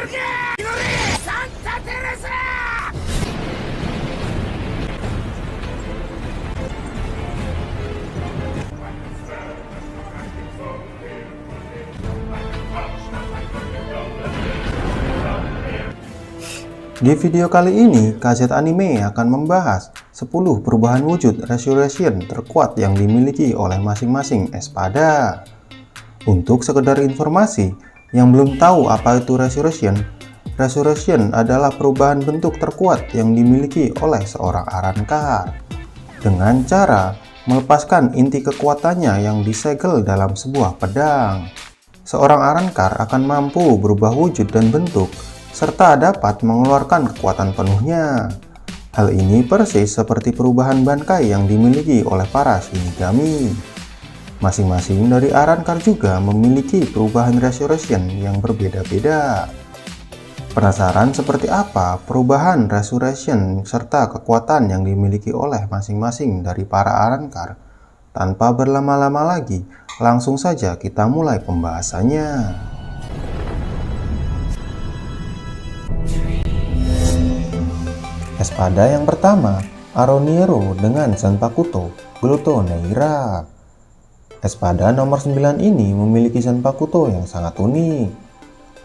Di video kali ini, KZ Anime akan membahas 10 perubahan wujud Resurrection terkuat yang dimiliki oleh masing-masing Espada. Untuk sekedar informasi, yang belum tahu apa itu Resurrection, Resurrection adalah perubahan bentuk terkuat yang dimiliki oleh seorang Arrancar dengan cara melepaskan inti kekuatannya yang disegel dalam sebuah pedang. Seorang Arrancar akan mampu berubah wujud dan bentuk serta dapat mengeluarkan kekuatan penuhnya. Hal ini persis seperti perubahan Bankai yang dimiliki oleh para Shinigami. Masing-masing dari Arrancar juga memiliki perubahan Resurrection yang berbeda-beda. Penasaran seperti apa perubahan Resurrection serta kekuatan yang dimiliki oleh masing-masing dari para Arrancar? Tanpa berlama-lama lagi, langsung saja kita mulai pembahasannya. Espada yang pertama, Aroniero dengan Zanpakuto Gluto Neira. Espada nomor 9 ini memiliki Zanpakuto yang sangat unik,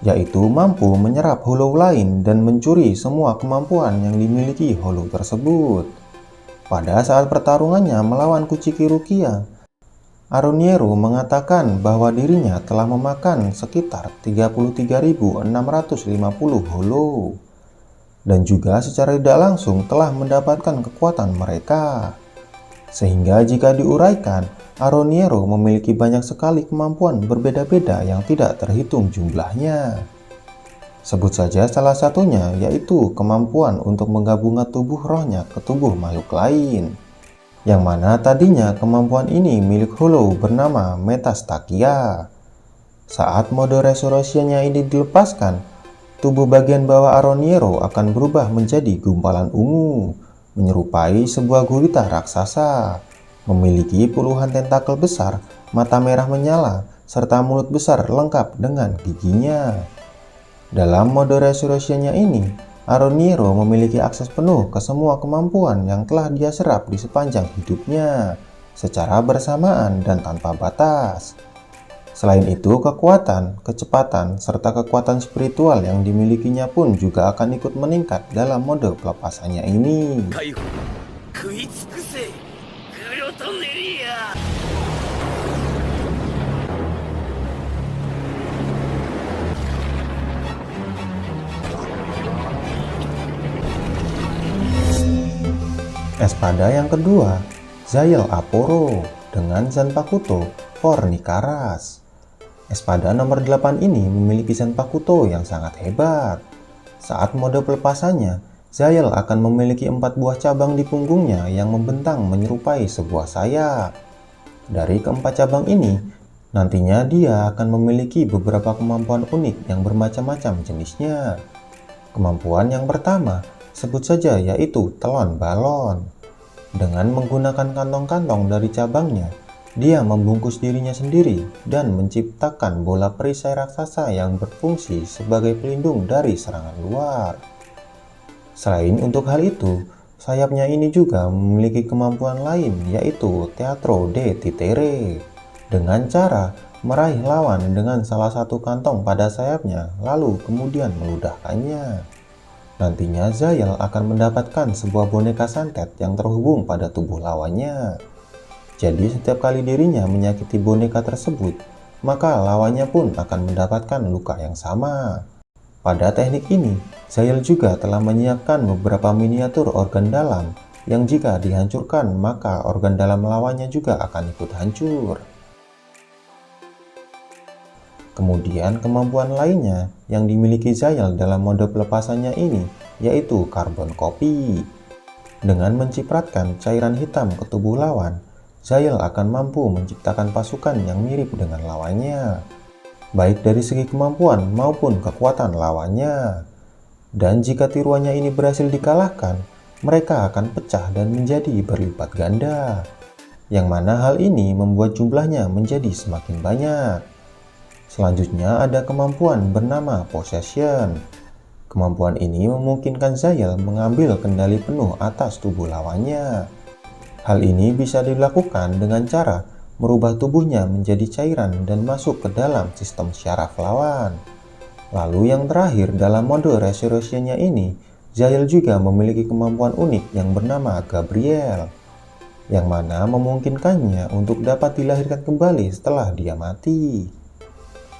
yaitu mampu menyerap hollow lain dan mencuri semua kemampuan yang dimiliki hollow tersebut. Pada saat pertarungannya melawan Kuchiki Rukia, Aroniero mengatakan bahwa dirinya telah memakan sekitar 33.650 hollow. Dan juga secara tidak langsung telah mendapatkan kekuatan mereka. Sehingga jika diuraikan, Aroniero memiliki banyak sekali kemampuan berbeda-beda yang tidak terhitung jumlahnya. Sebut saja salah satunya, yaitu kemampuan untuk menggabungkan tubuh rohnya ke tubuh makhluk lain. Yang mana tadinya kemampuan ini milik hollow bernama Metastakia. Saat mode Resurrection-nya ini dilepaskan, tubuh bagian bawah Aroniero akan berubah menjadi gumpalan ungu, menyerupai sebuah gurita raksasa, memiliki puluhan tentakel besar, mata merah menyala, serta mulut besar lengkap dengan giginya. Dalam mode Resurrection-nya ini, Aroniero memiliki akses penuh ke semua kemampuan yang telah dia serap di sepanjang hidupnya, secara bersamaan dan tanpa batas. Selain itu, kekuatan, kecepatan, serta kekuatan spiritual yang dimilikinya pun juga akan ikut meningkat dalam mode pelepasannya ini. Espada yang kedua, Zael Aporo dengan Zanpakuto Fornicaras. Espada nomor 8 ini memiliki Zanpakuto yang sangat hebat. Saat mode pelepasannya, Zael akan memiliki 4 buah cabang di punggungnya yang membentang menyerupai sebuah sayap. Dari keempat cabang ini, nantinya dia akan memiliki beberapa kemampuan unik yang bermacam-macam jenisnya. Kemampuan yang pertama, sebut saja yaitu telon balon. Dengan menggunakan kantong-kantong dari cabangnya, dia membungkus dirinya sendiri dan menciptakan bola perisai raksasa yang berfungsi sebagai pelindung dari serangan luar. Selain untuk hal itu, sayapnya ini juga memiliki kemampuan lain, yaitu Teatro de Titere, dengan cara meraih lawan dengan salah satu kantong pada sayapnya lalu kemudian meludahkannya. Nantinya Zael akan mendapatkan sebuah boneka santet yang terhubung pada tubuh lawannya. Jadi setiap kali dirinya menyakiti boneka tersebut, maka lawannya pun akan mendapatkan luka yang sama. Pada teknik ini, Zael juga telah menyiapkan beberapa miniatur organ dalam yang jika dihancurkan maka organ dalam lawannya juga akan ikut hancur. Kemudian kemampuan lainnya yang dimiliki Zael dalam mode pelepasannya ini yaitu Carbon Copy. Dengan mencipratkan cairan hitam ke tubuh lawan, Zael akan mampu menciptakan pasukan yang mirip dengan lawannya, baik dari segi kemampuan maupun kekuatan lawannya. Dan jika tiruannya ini berhasil dikalahkan, mereka akan pecah dan menjadi berlipat ganda, yang mana hal ini membuat jumlahnya menjadi semakin banyak. Selanjutnya ada kemampuan bernama Possession. Kemampuan ini memungkinkan Zayel mengambil kendali penuh atas tubuh lawannya. Hal ini bisa dilakukan dengan cara merubah tubuhnya menjadi cairan dan masuk ke dalam sistem syaraf lawan. Lalu yang terakhir dalam mode Resurrection-nya ini, Zayel juga memiliki kemampuan unik yang bernama Gabriel, yang mana memungkinkannya untuk dapat dilahirkan kembali setelah dia mati.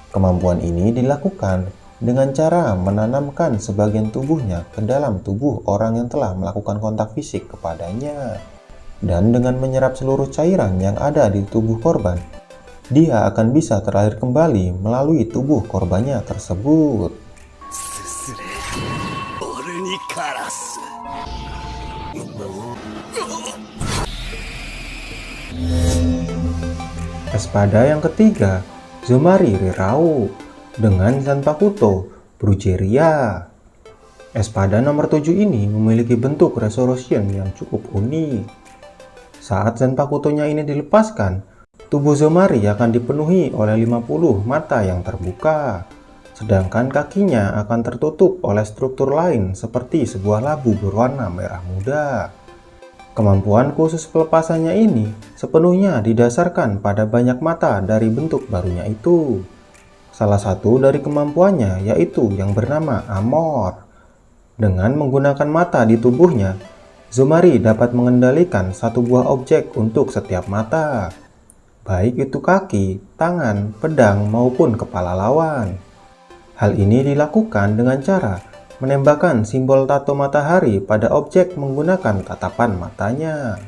Kemampuan ini dilakukan dengan cara menanamkan sebagian tubuhnya ke dalam tubuh orang yang telah melakukan kontak fisik kepadanya. Dan dengan menyerap seluruh cairan yang ada di tubuh korban, dia akan bisa terlahir kembali melalui tubuh korbannya tersebut. Espada yang ketiga, Zomari Rirao dengan Zanpakuto Brujeria. Espada nomor 7 ini memiliki bentuk Resurrection yang cukup unik. Saat Zanpakutonya ini dilepaskan, tubuh Zomari akan dipenuhi oleh 50 mata yang terbuka, sedangkan kakinya akan tertutup oleh struktur lain seperti sebuah labu berwarna merah muda. Kemampuan khusus pelepasannya ini sepenuhnya didasarkan pada banyak mata dari bentuk barunya itu. Salah satu dari kemampuannya yaitu yang bernama Amor. Dengan menggunakan mata di tubuhnya, Zomari dapat mengendalikan satu buah objek untuk setiap mata, baik itu kaki, tangan, pedang, maupun kepala lawan. Hal ini dilakukan dengan cara menembakkan simbol tato matahari pada objek menggunakan tatapan matanya.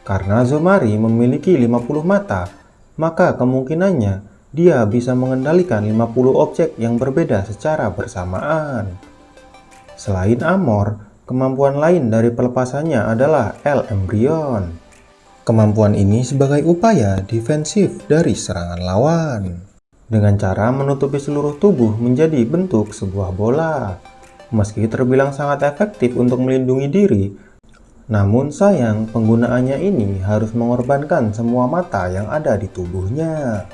Karena Zomari memiliki 50 mata, maka kemungkinannya dia bisa mengendalikan 50 objek yang berbeda secara bersamaan. Selain Amor, kemampuan lain dari pelepasannya adalah El Embryon. Kemampuan ini sebagai upaya defensif dari serangan lawan, dengan cara menutupi seluruh tubuh menjadi bentuk sebuah bola. Meski terbilang sangat efektif untuk melindungi diri, namun sayang penggunaannya ini harus mengorbankan semua mata yang ada di tubuhnya.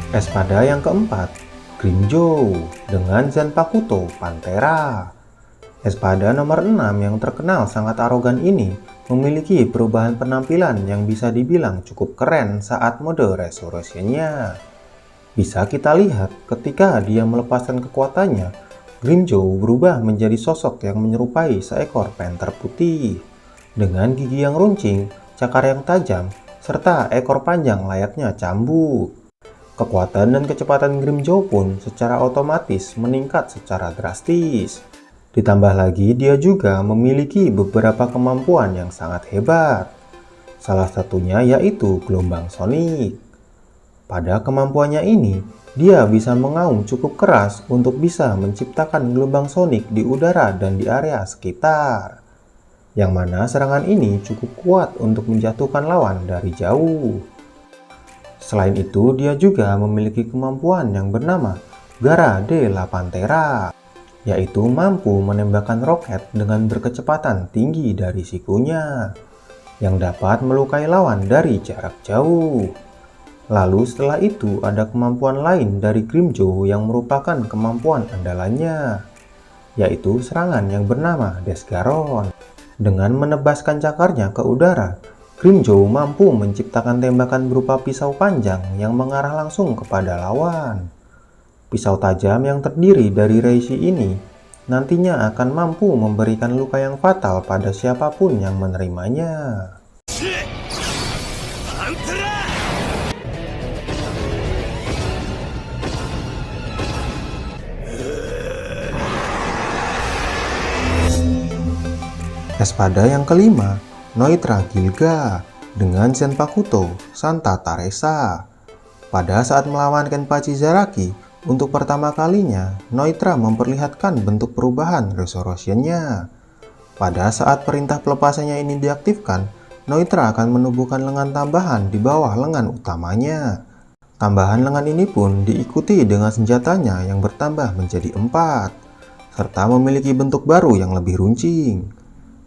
Espada yang keempat, Grimmjow dengan Zanpakuto Pantera. Espada nomor 6 yang terkenal sangat arogan ini memiliki perubahan penampilan yang bisa dibilang cukup keren saat mode Resurrection-nya. Bisa kita lihat ketika dia melepaskan kekuatannya, Grimmjow berubah menjadi sosok yang menyerupai seekor panter putih dengan gigi yang runcing, cakar yang tajam, serta ekor panjang layaknya cambuk. Kekuatan dan kecepatan Grimmjow pun secara otomatis meningkat secara drastis. Ditambah lagi dia juga memiliki beberapa kemampuan yang sangat hebat. Salah satunya yaitu gelombang sonik. Pada kemampuannya ini, dia bisa mengaum cukup keras untuk bisa menciptakan gelombang sonik di udara dan di area sekitar. Yang mana serangan ini cukup kuat untuk menjatuhkan lawan dari jauh. Selain itu, dia juga memiliki kemampuan yang bernama Gara de la Pantera, yaitu mampu menembakkan roket dengan berkecepatan tinggi dari sikunya, yang dapat melukai lawan dari jarak jauh. Lalu setelah itu ada kemampuan lain dari Grimmjow yang merupakan kemampuan andalannya, yaitu serangan yang bernama Desgaron. Dengan menebaskan cakarnya ke udara, Grimmjow mampu menciptakan tembakan berupa pisau panjang yang mengarah langsung kepada lawan. Pisau tajam yang terdiri dari reishi ini nantinya akan mampu memberikan luka yang fatal pada siapapun yang menerimanya. Espada yang kelima, Noitra Gilga dengan Zanpakuto Santa Teresa. Pada saat melawan Kenpachi Zaraki untuk pertama kalinya, Noitra memperlihatkan bentuk perubahan Resurrection-nya. Pada saat perintah pelepasannya ini diaktifkan, Noitra akan menubuhkan lengan tambahan di bawah lengan utamanya. Tambahan lengan ini pun diikuti dengan senjatanya yang bertambah menjadi 4. serta memiliki bentuk baru yang lebih runcing.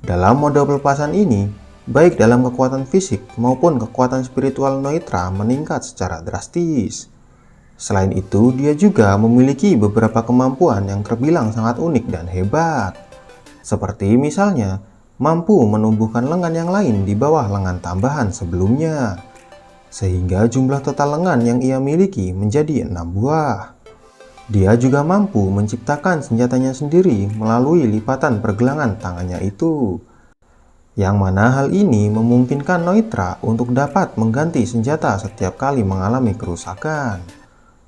Dalam mode pelepasan ini, baik dalam kekuatan fisik maupun kekuatan spiritual Noitra meningkat secara drastis. Selain itu, dia juga memiliki beberapa kemampuan yang terbilang sangat unik dan hebat. Seperti misalnya, mampu menumbuhkan lengan yang lain di bawah lengan tambahan sebelumnya. Sehingga jumlah total lengan yang ia miliki menjadi 6 buah. Dia juga mampu menciptakan senjatanya sendiri melalui lipatan pergelangan tangannya itu. Yang mana hal ini memungkinkan Noitra untuk dapat mengganti senjata setiap kali mengalami kerusakan.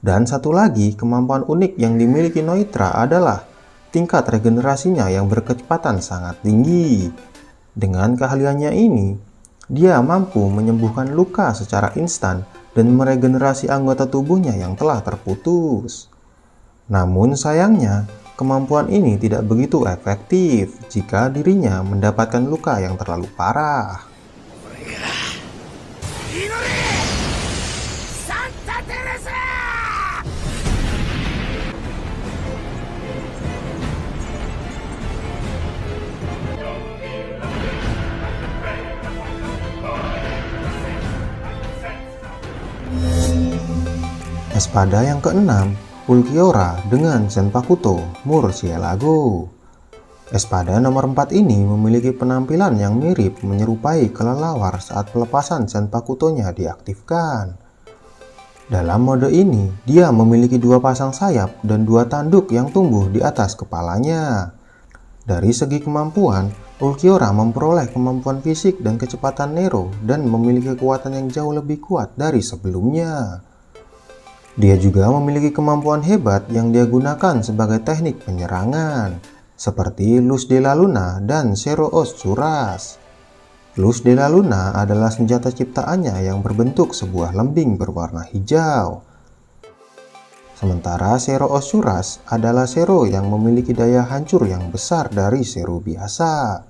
Dan satu lagi kemampuan unik yang dimiliki Noitra adalah tingkat regenerasinya yang berkecepatan sangat tinggi. Dengan keahliannya ini, dia mampu menyembuhkan luka secara instan dan meregenerasi anggota tubuhnya yang telah terputus. Namun sayangnya, kemampuan ini tidak begitu efektif jika dirinya mendapatkan luka yang terlalu parah. Espada yang keenam, Ulquiorra dengan Zanpakuto Murcielago. Espada nomor 4 ini memiliki penampilan yang mirip menyerupai kelelawar saat pelepasan Zanpakutonya diaktifkan. Dalam mode ini, dia memiliki 2 pasang sayap dan 2 tanduk yang tumbuh di atas kepalanya. Dari segi kemampuan, Ulquiorra memperoleh kemampuan fisik dan kecepatan Nero dan memiliki kekuatan yang jauh lebih kuat dari sebelumnya. Dia juga memiliki kemampuan hebat yang dia gunakan sebagai teknik penyerangan, seperti Luz de la Luna dan Zero Oscuras. Luz de la Luna adalah senjata ciptaannya yang berbentuk sebuah lembing berwarna hijau. Sementara Zero Oscuras adalah Zero yang memiliki daya hancur yang besar dari Zero biasa.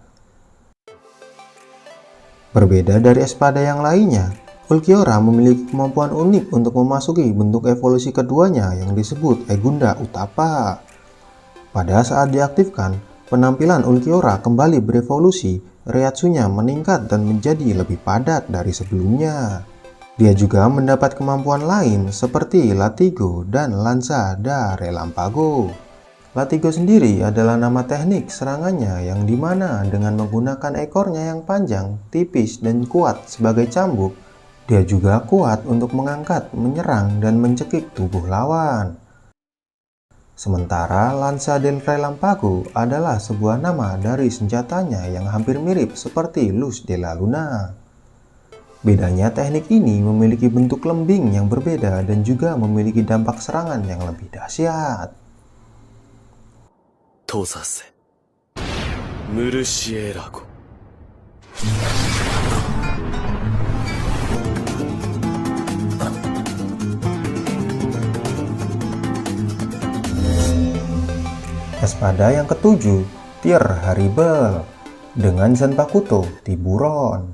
Berbeda dari espada yang lainnya, Ulquiorra memiliki kemampuan unik untuk memasuki bentuk evolusi keduanya yang disebut Egunda Utapa. Pada saat diaktifkan, penampilan Ulquiorra kembali berevolusi, Reiatsunya meningkat dan menjadi lebih padat dari sebelumnya. Dia juga mendapat kemampuan lain seperti Latigo dan Lanza da Relampago. Latigo sendiri adalah nama teknik serangannya yang dimana dengan menggunakan ekornya yang panjang, tipis, dan kuat sebagai cambuk, dia juga kuat untuk mengangkat, menyerang, dan mencekik tubuh lawan. Sementara Lanza del Relampago adalah sebuah nama dari senjatanya yang hampir mirip seperti Luz de la Luna. Bedanya teknik ini memiliki bentuk lembing yang berbeda dan juga memiliki dampak serangan yang lebih dahsyat. Tosase Murcielago. Espada yang ketujuh, Tear Haribel dengan Zanpakuto Tiburon.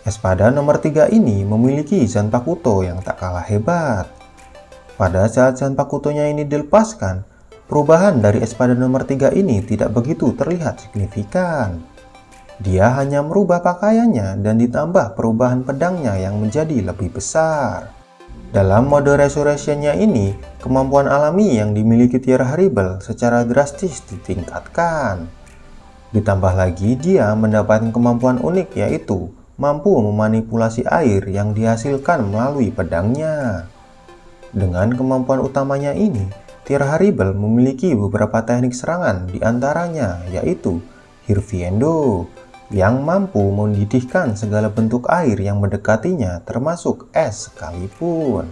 Espada nomor 3 ini memiliki Zanpakuto yang tak kalah hebat. Pada saat Zanpakutonya ini dilepaskan, perubahan dari espada nomor 3 ini tidak begitu terlihat signifikan. Dia hanya merubah pakaiannya dan ditambah perubahan pedangnya yang menjadi lebih besar. Dalam mode Resurrection-nya ini, kemampuan alami yang dimiliki Tear Haribel secara drastis ditingkatkan. Ditambah lagi dia mendapatkan kemampuan unik yaitu mampu memanipulasi air yang dihasilkan melalui pedangnya. Dengan kemampuan utamanya ini, Tear Haribel memiliki beberapa teknik serangan diantaranya yaitu Hirviendo, yang mampu mendidihkan segala bentuk air yang mendekatinya termasuk es sekalipun.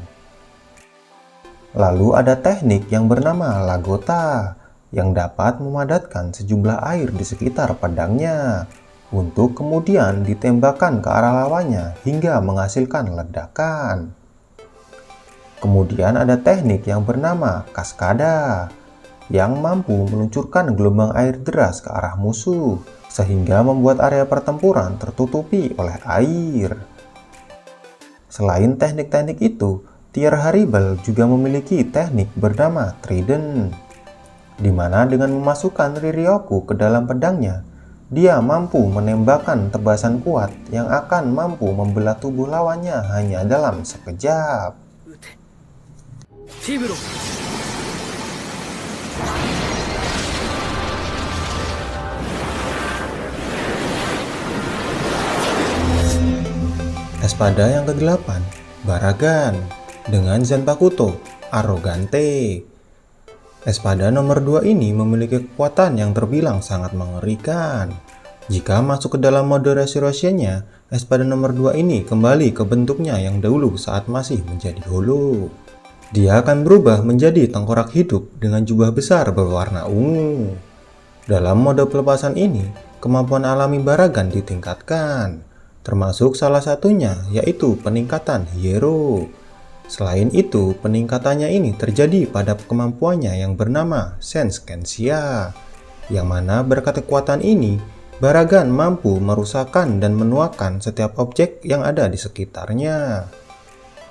Lalu ada teknik yang bernama Lagota yang dapat memadatkan sejumlah air di sekitar pedangnya untuk kemudian ditembakkan ke arah lawannya hingga menghasilkan ledakan. Kemudian ada teknik yang bernama Kaskada yang mampu meluncurkan gelombang air deras ke arah musuh sehingga membuat area pertempuran tertutupi oleh air. Selain teknik-teknik itu, Tear Haribel juga memiliki teknik bernama Trident. di mana dengan memasukkan Riryoku ke dalam pedangnya, dia mampu menembakkan tebasan kuat yang akan mampu membelah tubuh lawannya hanya dalam sekejap. Espada yang ke-8, Baragan, dengan Zanpakuto, Arrogante. Espada nomor 2 ini memiliki kekuatan yang terbilang sangat mengerikan. Jika masuk ke dalam mode Resurrection-nya, espada nomor 2 ini kembali ke bentuknya yang dahulu saat masih menjadi holo. Dia akan berubah menjadi tengkorak hidup dengan jubah besar berwarna ungu. Dalam mode pelepasan ini, kemampuan alami Baragan ditingkatkan, termasuk salah satunya yaitu peningkatan Hero. Selain itu, peningkatannya ini terjadi pada kemampuannya yang bernama Sense Kenshia, yang mana berkat kekuatan ini, Baragan mampu merusakkan dan menuakan setiap objek yang ada di sekitarnya.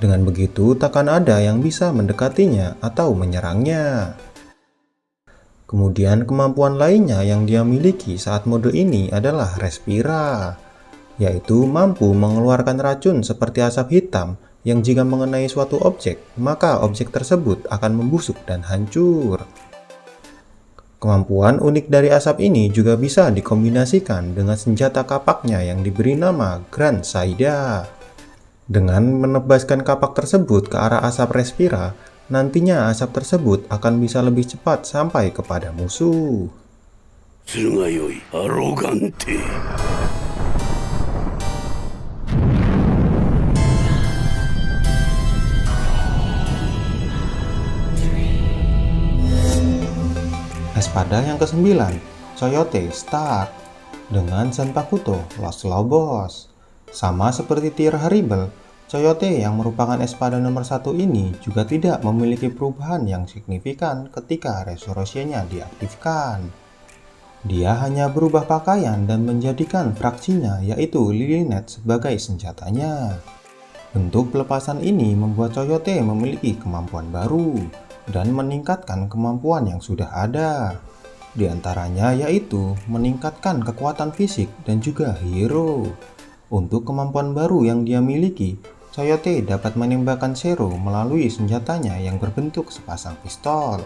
Dengan begitu, takkan ada yang bisa mendekatinya atau menyerangnya. Kemudian kemampuan lainnya yang dia miliki saat mode ini adalah Respira, yaitu mampu mengeluarkan racun seperti asap hitam yang jika mengenai suatu objek, maka objek tersebut akan membusuk dan hancur. Kemampuan unik dari asap ini juga bisa dikombinasikan dengan senjata kapaknya yang diberi nama Grand Saida. Dengan menebaskan kapak tersebut ke arah asap Respira, nantinya asap tersebut akan bisa lebih cepat sampai kepada musuh. Tsugayoi Arrogante. Espada yang ke-9, Coyote Start, dengan Zanpakuto Los Lobos. Sama seperti Tier Horrible, Coyote yang merupakan espada nomor 1 ini juga tidak memiliki perubahan yang signifikan ketika Resurrection-nya diaktifkan. Dia hanya berubah pakaian dan menjadikan fraksinya yaitu Lilineth sebagai senjatanya. Bentuk pelepasan ini membuat Coyote memiliki kemampuan baru dan meningkatkan kemampuan yang sudah ada. Di antaranya yaitu meningkatkan kekuatan fisik dan juga hero. Untuk kemampuan baru yang dia miliki, Coyote dapat menembakkan Zero melalui senjatanya yang berbentuk sepasang pistol.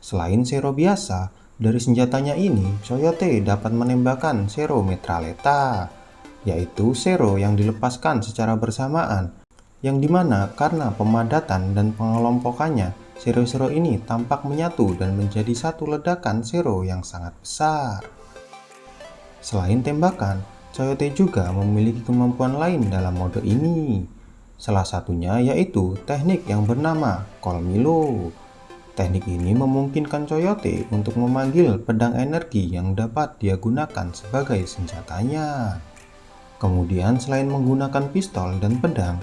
Selain Zero biasa, dari senjatanya ini Coyote dapat menembakkan Zero Metraleta, yaitu Zero yang dilepaskan secara bersamaan, yang dimana karena pemadatan dan pengelompokannya, Zero-Zero ini tampak menyatu dan menjadi satu ledakan Zero yang sangat besar. Selain tembakan, Coyote juga memiliki kemampuan lain dalam mode ini. Salah satunya yaitu teknik yang bernama Call Milo. Teknik ini memungkinkan Coyote untuk memanggil pedang energi yang dapat dia gunakan sebagai senjatanya. Kemudian selain menggunakan pistol dan pedang,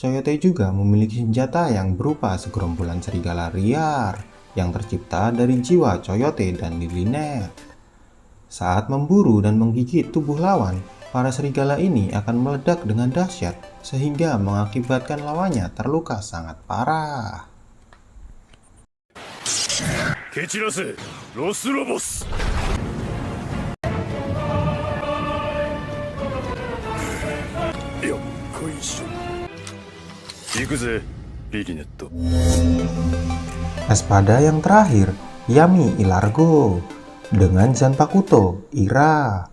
Coyote juga memiliki senjata yang berupa segerombolan serigala liar yang tercipta dari jiwa Coyote dan Lilineth. Saat memburu dan menggigit tubuh lawan, para serigala ini akan meledak dengan dahsyat sehingga mengakibatkan lawannya terluka sangat parah. Kechirase Los Lobos. Yo, koisho. Ikuze, Lilineth. Espada yang terakhir, Yami Ilargo, dengan Zanpakuto Ira.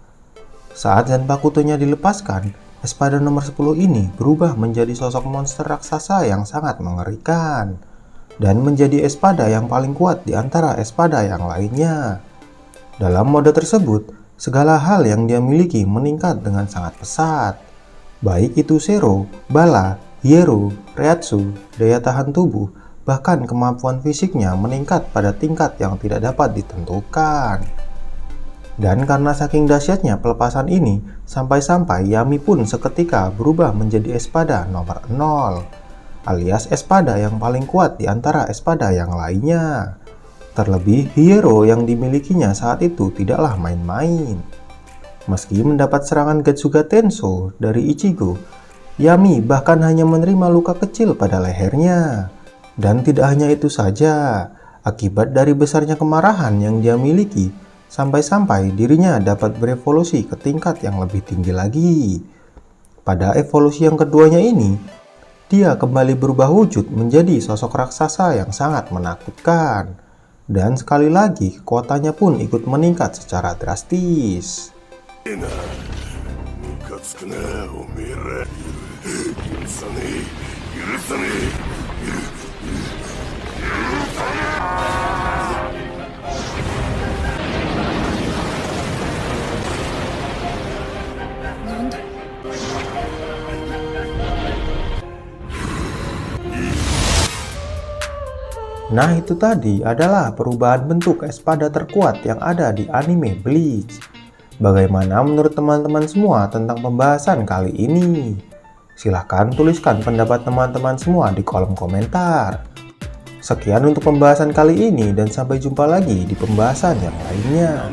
Saat Zanpakutonya dilepaskan, espada nomor 10 ini berubah menjadi sosok monster raksasa yang sangat mengerikan dan menjadi espada yang paling kuat di antara espada yang lainnya. Dalam mode tersebut, segala hal yang dia miliki meningkat dengan sangat pesat, baik itu Zero, Bala, Hero, Reatsu, daya tahan tubuh, bahkan kemampuan fisiknya meningkat pada tingkat yang tidak dapat ditentukan. Dan karena saking dahsyatnya pelepasan ini, sampai-sampai Yami pun seketika berubah menjadi espada nomor 0, alias espada yang paling kuat di antara espada yang lainnya. Terlebih Hero yang dimilikinya saat itu tidaklah main-main. Meski mendapat serangan Getsuga Tenso dari Ichigo, Yami bahkan hanya menerima luka kecil pada lehernya. Dan tidak hanya itu saja, Akibat dari besarnya kemarahan yang dia miliki, sampai-sampai dirinya dapat berevolusi ke tingkat yang lebih tinggi lagi. Pada evolusi yang keduanya ini, dia kembali berubah wujud menjadi sosok raksasa yang sangat menakutkan. Dan sekali lagi, kekuatannya pun ikut meningkat secara drastis. Nah, itu tadi adalah perubahan bentuk Espada terkuat yang ada di anime Bleach. Bagaimana menurut teman-teman semua tentang pembahasan kali ini? Silahkan tuliskan pendapat teman-teman semua di kolom komentar. Sekian untuk pembahasan kali ini dan sampai jumpa lagi di pembahasan yang lainnya.